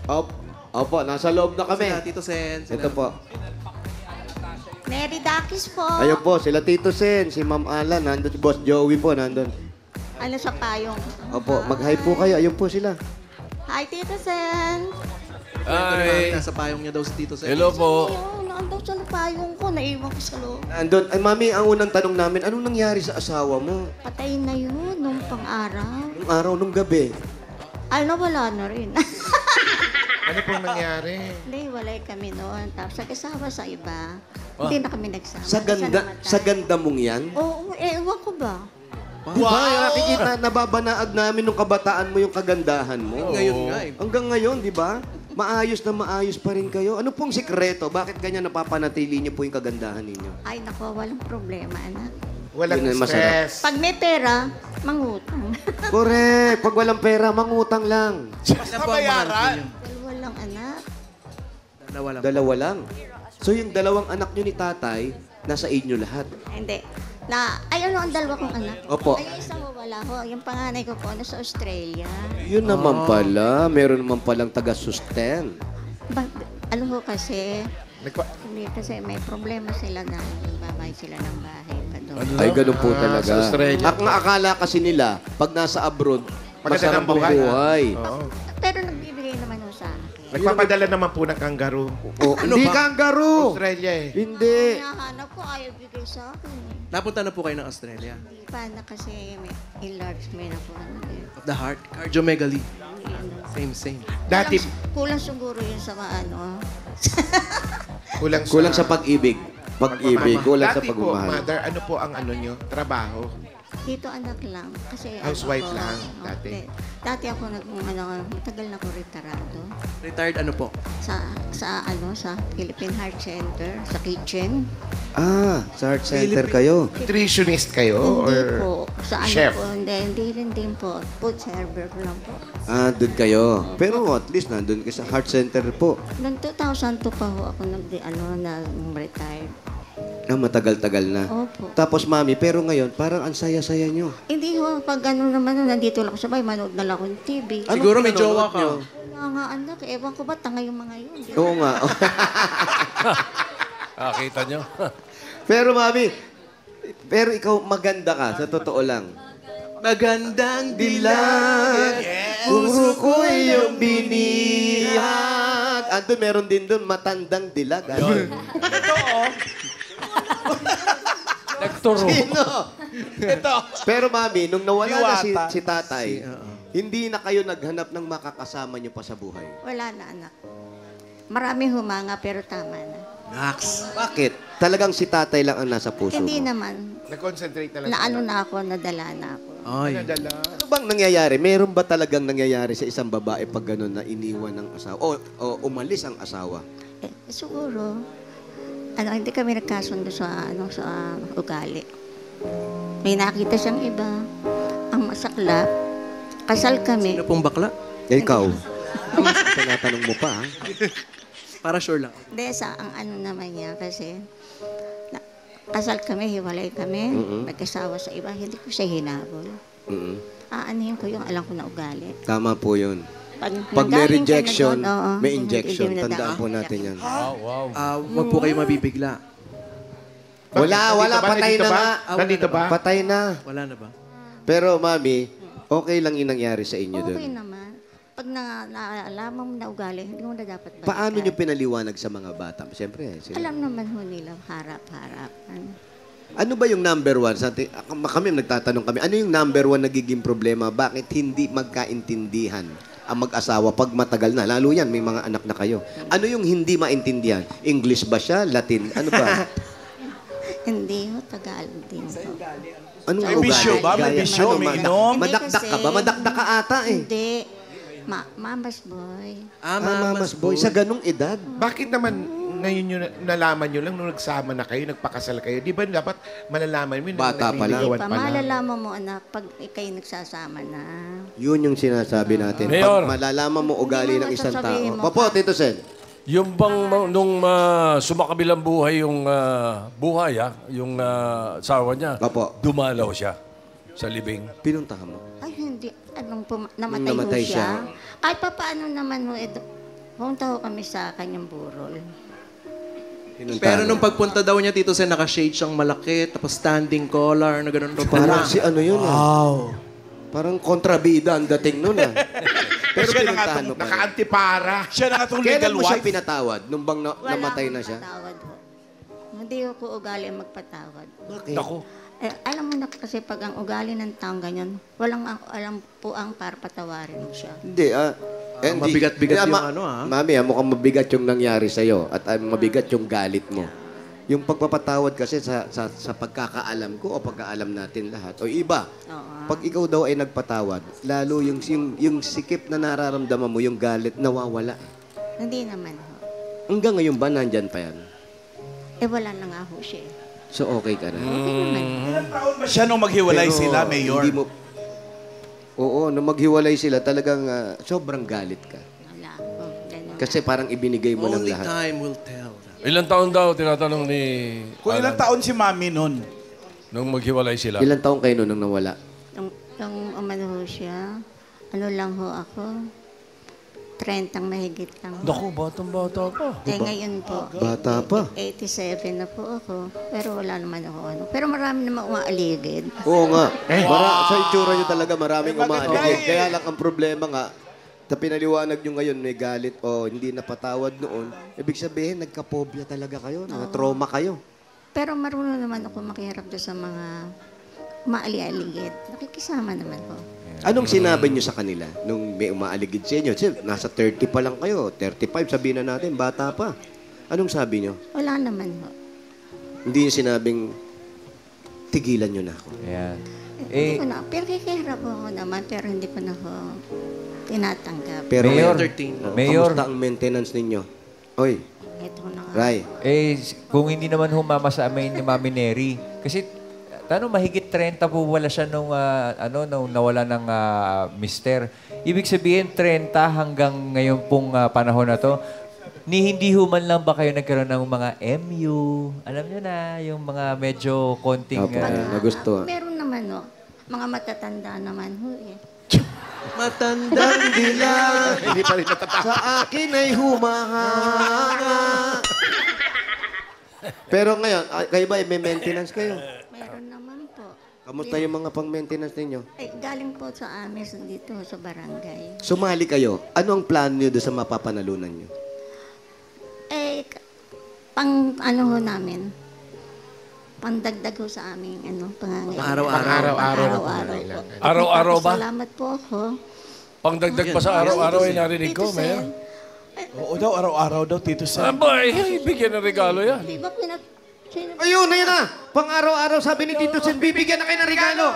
Opo, nasa loob na kami. Sila, Tito Sen. Sila. Ito po. Mary Dakis po. Ayun po, sila Tito Sen, si Ma'am Alan, nandun si Boss Joey po, nandun. Ano sa payong? Opo, mag-hi po kayo. Ayun po sila. Hi, Tito Sen. Ay. Nasa payong niya daw si Tito Sen. Hello po. Ayun, naandaw sa payong ko. Naiwan ko sa loob. Nandun. Ay, Mami, ang unang tanong namin, anong nangyari sa asawa mo? Patay na yun nung pang-araw. Nung araw, nung gabi? Ano, wala na rin. Ano pong nangyari? Hindi, walay kami noon. Tapos nag-asawa sa iba. Hindi na kami nagsama. Sa ganda, sa ganda mong yan? Oo, ewan ko ba? Di ba? Nakikita, nababanaag namin nung kabataan mo yung kagandahan mo. Ngayon nga eh. Hanggang ngayon, di ba? Maayos na maayos pa rin kayo. Ano pong sikreto? Bakit ganyan napapanatili niyo po yung kagandahan ninyo? Ay, naku, walang problema, anak. Walang Yun ang masarap. stress. Pag may pera, mangutang. Correct. Pag walang pera, mangutang lang. Basta bayaran. Dalawa lang, anak. Dalawa lang. Dalawa lang. So yung dalawang anak nyo ni tatay, nasa inyo lahat. Hindi. Ay, ano ang dalawa kong anak? Opo. Ay, yung isa ko wala ho. Yung panganay ko po, nasa Australia. Yun naman pala. Meron naman palang taga-susten. Ano ho kasi, Nagpa- hindi kasi may problema sila na nagbabay sila ng bahay pa doon. Ay, ganun po talaga. sa Australia. Ang akala kasi nila, pag nasa abroad, Maganda masarap ng ang buhay. buhay. Oo. Pero nagbibigay naman ho sa akin. Nagpapadala naman po ng kangaroo. Oh, hindi kangaroo. Australia eh. Hindi. Hinahanap ko, ayaw bigay sa akin. Napunta na po kayo ng Australia. Hindi pa na kasi may enlargement ako. Of the heart. Cardiomegaly. Ano. Same. Dati, Kulang siguro yun sa mga ano. Kulang sa pag-ibig. Pag-ibig. Kulang sa Dati po, pagmamahal. mother, ano po ang ano nyo? Trabaho? Dito anak lang. Kasi Housewife ano ako, lang, dati? Dati ako matagal na ako retirado. Retired ano po? Sa Philippine Heart Center, sa kitchen. Ah, sa heart center kayo. Nutritionist kayo? Hindi Or po. Sa ano chef? po, hindi rin din po. Food server lang po. Ah, doon kayo. Pero at least nandun kayo sa heart center po. Noong 2002 pa ho ako nag-retire. Ah, matagal-tagal na. Opo. Tapos mami, pero ngayon, parang ang saya-saya nyo. Hindi ho, pag ano naman, nandito lang ako sa bahay, manood na lang ako ng TV. Siguro may jowa ka. Wala nga anak, ewan ko ba, tanga yung mga yun. Oo nga. Kita nyo? Pero mami, pero ikaw maganda ka, sa totoo lang. Magandang Dilag, puro ko yung binihag. Andun, meron din doon, matandang dilag. Nagturo. Sino? Pero mami, nung nawala na si tatay, hindi na kayo naghanap ng makakasama nyo pa sa buhay. Wala na anak. Marami humanga pero tama na. Nax. Bakit? Talagang si tatay lang ang nasa puso Hindi mo. naman. nag-concentrate na lang? Na ano na ako, nadala na ako. Ay. Nadala. Ano bang nangyayari? Meron ba talagang nangyayari sa isang babae pag gano'n na iniwan ng asawa? O umalis ang asawa? Siguro, hindi kami nagkasundo sa ugali. May nakita siyang iba. Ang masaklap, kasal kami. Sino pong bakla? Ikaw? Tinatanong mo pa, ha? Para sure lang. Hindi, ang ano naman niya kasi, kasal kami, hiwalay kami, nagkasawa sa iba, hindi ko siya hinabol. Aanihin ko yung alam ko na ugali. Tama po yun. Pag may nanggaling ka na rejection, doon, oo, may hindi injection. mo nadaan. Tandaan po natin yan. Wow. Huwag po kayo mabibigla. Wala, patay na nga. Nandito ba? Patay na. Wala na ba? Pero, mami, okay lang yung nangyari sa inyo Okay doon. naman. Pag naalaman mo na ugali, hindi mo na dapat balikan. Paano nyo pinaliwanag sa mga bata? Siyempre, sila. Alam naman ho nila, harap-harapan. Ano ba yung number one? Kami nagtatanong kami, ano yung number one nagiging problema? Bakit hindi magkaintindihan ang mag-asawa pag matagal na? Lalo yan, may mga anak na kayo. Ano yung hindi maintindihan? English ba siya? Latin? Ano ba? Hindi ho, Tagalog din po. Anong May bisyo ba? May Gaya- bisyo? ano, May inom? Madakdak ka ba? Madakdak ka ata eh. Hindi. Mamas boy. Mamas boy, sa ganung edad. Bakit naman ngayon nyo nalaman nyo lang nung nagsama na kayo, nagpakasal kayo? Di ba dapat malalaman mo yung Bata pa lang. nagliligawan Pa, malalaman mo anak, pag kayo nagsasama na. Yun yung sinasabi natin. Mayor. Pag malalaman mo ugali Hindi ng mo isang sasabihin tao. mo. Papo, Tito Sen. Yung bang nung sumakabilang buhay yung yung asawa niya, Opo. dumalaw siya sa libing. Pinuntahan mo. Ay, hindi. Anong namatay, Nung namatay ho siya. Kahit pa paano naman ho, Punta ko kami sa kanyang burol. Pinuntahan Pero mo. nung pagpunta daw niya, Tito Sen, naka-shade siyang malaki, tapos standing collar, na gano'n daw Parang pala. si ano yun Parang kontrabida ang dating nun Pero Siya pinuntahan mo pa rin. naka-antipara. Siya na nga itong Kailan legal mo siya wife. pinatawad? Nung bang namatay na siya? Patawad ho. Hindi ko ugali ang magpatawad. Bakit? Naku. Alam mo na kasi pag ang ugali ng taong ganyan, walang alam po ang para patawarin mo siya. Hindi, hindi. mabigat-bigat yung ano, Mami, mukhang mabigat yung nangyari sa'yo at mabigat yung galit mo. Yung pagpapatawad kasi sa pagkakaalam ko o pagkaalam natin lahat o iba, Oo. pag ikaw daw ay nagpatawad, lalo yung sikip na nararamdaman mo, yung galit, nawawala. Hindi naman ho. Hanggang ngayon ba nandyan pa yan? Wala na nga ho siya. So okay ka na? Okay naman. Ilang taon ba siya nung maghiwalay Pero sila, Mayor? hindi mo- Oo, nung maghiwalay sila, talagang sobrang galit ka. Wala. Ganyan. Kasi parang ibinigay mo ng Only lahat. time will tell. Ilang taon daw, tinatanong ni Kung ilang Alan, taon si Mami nun? nung maghiwalay sila. Ilang taong kayo nung nawala? Yung umano ho siya, ano lang ho ako, 30 mahigit lang. Naku, batang-bata pa. Ngayon po, Bata pa. 87 na po ako. Pero wala naman ako ano. Pero marami naman umaaligid. Oo nga. Sa itsura nyo talaga maraming maganda umaaligid. eh. Kaya lang ang problema nga, na pinaliwanag nyo ngayon may galit o hindi napatawad noon, ibig sabihin nagka-phobia talaga kayo, na-trauma kayo. Pero marunong naman ako makihirap doon sa mga maali-aligid. Nakikisama naman ko. Anong sinabi nyo sa kanila nung may umaaligid sa inyo? Kasi nasa 30 pa lang kayo, 35 sabihin na natin, bata pa. Anong sabi nyo? Wala naman ho. Hindi nyo sinabing, tigilan nyo na ako. Ayan. Hindi ko na. Pero kikihirap ako naman, pero hindi ko na ho tinatanggap. Pero Mayor. Mayor. kamusta ang maintenance ninyo? Oy, Ito na nga. Ray, Kung hindi naman humama sa amin ni Mami Neri, kasi mahigit 30 po wala siya nung nung nawala ng mister. Ibig sabihin 30 hanggang ngayon pong panahon na to, hindi human lang ba kayo nagkaroon ng mga MU? Alam niyo na, yung mga medyo konting... Opo. nagustuhan. Meron naman ho. Mga matatanda naman ho eh. Matandang dilag. Hindi pa rin natatawa. Sa akin ay humahanga. Pero ngayon, kayo ba may maintenance kayo? Meron naman po. Kamusta yung mga pang-maintenance ninyo? Ay, galing po sa amis dito sa barangay. Sumali kayo. Ano ang plan niyo doon sa mapapanalunan niyo? Pang ano ho namin, pangdagdag ho sa aming pangangailangan. Araw-araw. Araw-araw po. Araw-araw ba? Salamat po ako. Pangdagdag pa sa araw-araw ay narinig ko, Tito Mayor. Sen, Oo daw, araw-araw daw, Tito Sen. Abay, bigyan ng regalo yan. di ba Ayun, ayun na! Pang-araw-araw sabi ni Tito Sen, bibigyan na kayo ng regalo!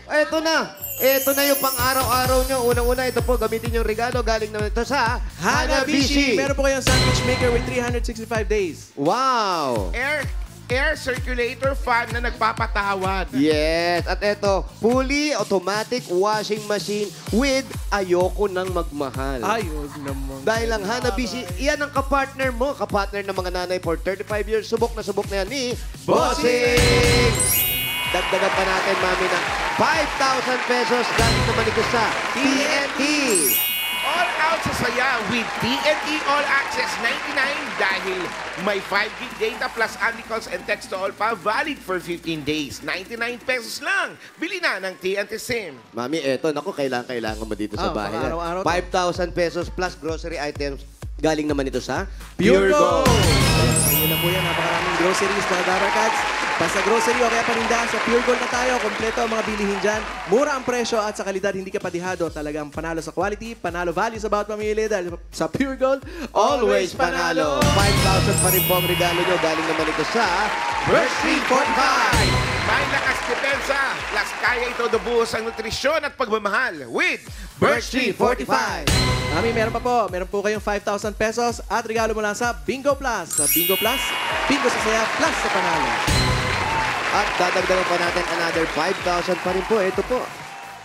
Eto na! Ito na yung pang-araw-araw nyo. Unang-una, ito po, gamitin yung regalo. Galing naman ito sa Hanabishi! Meron po kayong sandwich maker with 365 days. Wow! Air circulator fan na nagpapatawad. Yes. At ito, fully automatic washing machine with ayoko nang magmahal. Ay, huwag naman. Dahil ang Hanabishi, iyan ang kapartner mo. Kapartner ng mga nanay for 35 years. Subok na yan ni Bossing! Dagdagan pa natin, Mami, ng 5,000 pesos galing naman ito sa TNT. All out sa saya with TNT All Access 99 dahil may 5 gig data plus only calls and text to all pa valid for 15 days. 99 pesos lang. Bili na ng TNT SIM. Mami, eto, naku, kailangan mo dito sa bahay. pang-araw-araw to. 5,000 pesos plus grocery items. Galing naman ito sa Pure Gold! Ayun na po yan, napakaraming groceries mga Dabarkads. Basta grocery o kaya panindahan sa Pure Gold na tayo. Kompleto ang mga bilihin dyan. Mura ang presyo at sa kalidad hindi ka padihado. Talagang panalo sa quality, panalo value sa bawat pamili. Dahil sa Pure Gold, Always panalo. 5,000 pa rin po ang regalo nyo. Galing naman ito sa Birch Street 45. May lakas depensa. Plus kaya ito dubuhos ang nutrisyon at pagmamahal with Birch Street 45. Mami, meron pa po. Meron po kayong 5,000 pesos at regalo mo lang sa Bingo Plus. Sa Bingo Plus, Bingo sa saya, plus sa panalo. At dadagdagan pa natin another 5,000 pa rin po. Ito po.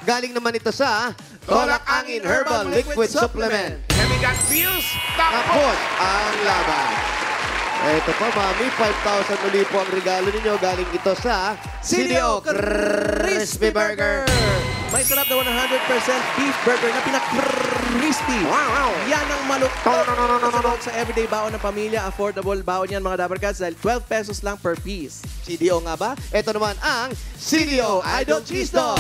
Galing naman ito sa Tolak Angin Herbal Liquid Supplement. Kamigat Feels Tapos. Tapos ang laban. Ito po, Mami. 5,000 uli po ang regalo ninyo. Galing ito sa CDO Crispy Burger. May sarap na 100% beef burger na crispy. Yan ang malutong. Kasunod sa everyday baon ng pamilya, affordable baon yan mga Dabber Cats dahil 12 pesos lang per piece. CDO nga ba? Ito naman ang CDO Idol Cheese Dog.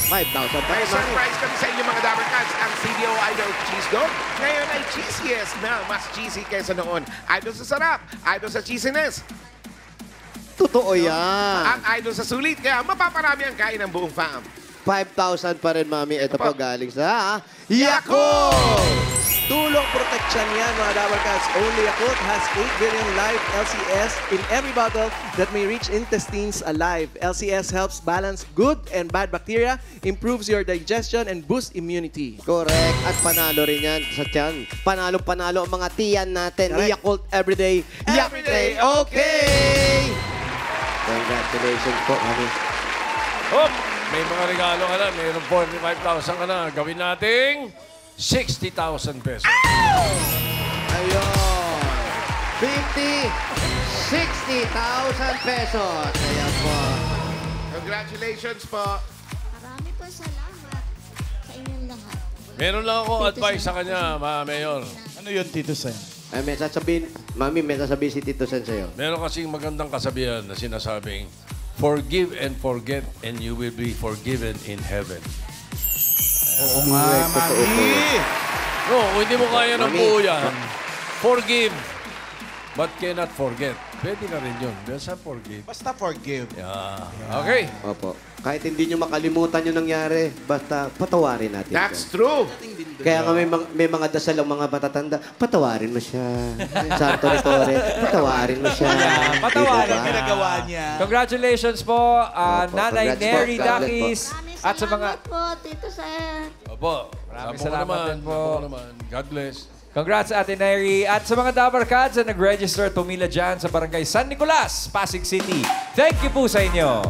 5,000 pa May rin, Mami. surprise kami sa inyo mga Dabber Cats. Ang CDO Idol Cheese Dog ngayon ay cheesiest na mas cheesy kaysa noon. Idol sa sarap, idol sa cheesiness, Totoo yan. at idol sa sulit. Kaya mapaparami ang kain ng buong fam. 5,000 pa rin, Mami. Ito Pa. po galing sa Yakult! Tulong protection yan mga Dabber Cats. Only Yakult has 8 billion live LCS in every bottle that may reach intestines alive. LCS helps balance good and bad bacteria, improves your digestion, and boosts immunity. Correct. At panalo rin yan sa tiyan. Panalo-panalo ang mga tiyan natin. Correct. Yakult everyday. Everyday okay! Congratulations po, Mami. Hop! May mga regalo ka na. Mayroong 45,000 ka na. Gawin nating 60,000 pesos. Ayun. 50, 60,000 pesos. Ayan po. Congratulations po. Marami po salamat sa inyong lahat. Meron lang ako advice sa kanya, Mayor. Ano yun, Tito Sen? Ay, may sasabihin, Mami, may sasabihin si Tito Sen sa'yo. Meron kasing magandang kasabihan na sinasabing, forgive and forget and you will be forgiven in heaven. Oo nga, Totoo po Mami. yun. No, kung hindi mo kaya ng Mami. buo yan, forgive but cannot forget. Pwede na rin yun. Basta forgive. Basta forgive. Yeah. Okay. Opo. Kahit hindi nyo makalimutan yung nangyari, basta patawarin natin That's siya. true. Kaya nga may mga dasal ang mga matatanda, patawarin mo siya. Santo Ritore, patawarin mo siya. patawarin. Di ba? Pinagawa niya. Congratulations po, Opo, Nanay congrats po. Neri God bless po. Dakis. Maraming At sa mga... salamat po, Tito Sen. Opo. Maraming Sabo ko salamat naman. din po. Sabo ko naman. God bless. Congrats, Ate Neri. At sa mga Dabber Cats na nag-register, tumila dyan sa Barangay San Nicolas, Pasig City. Thank you po sa inyo.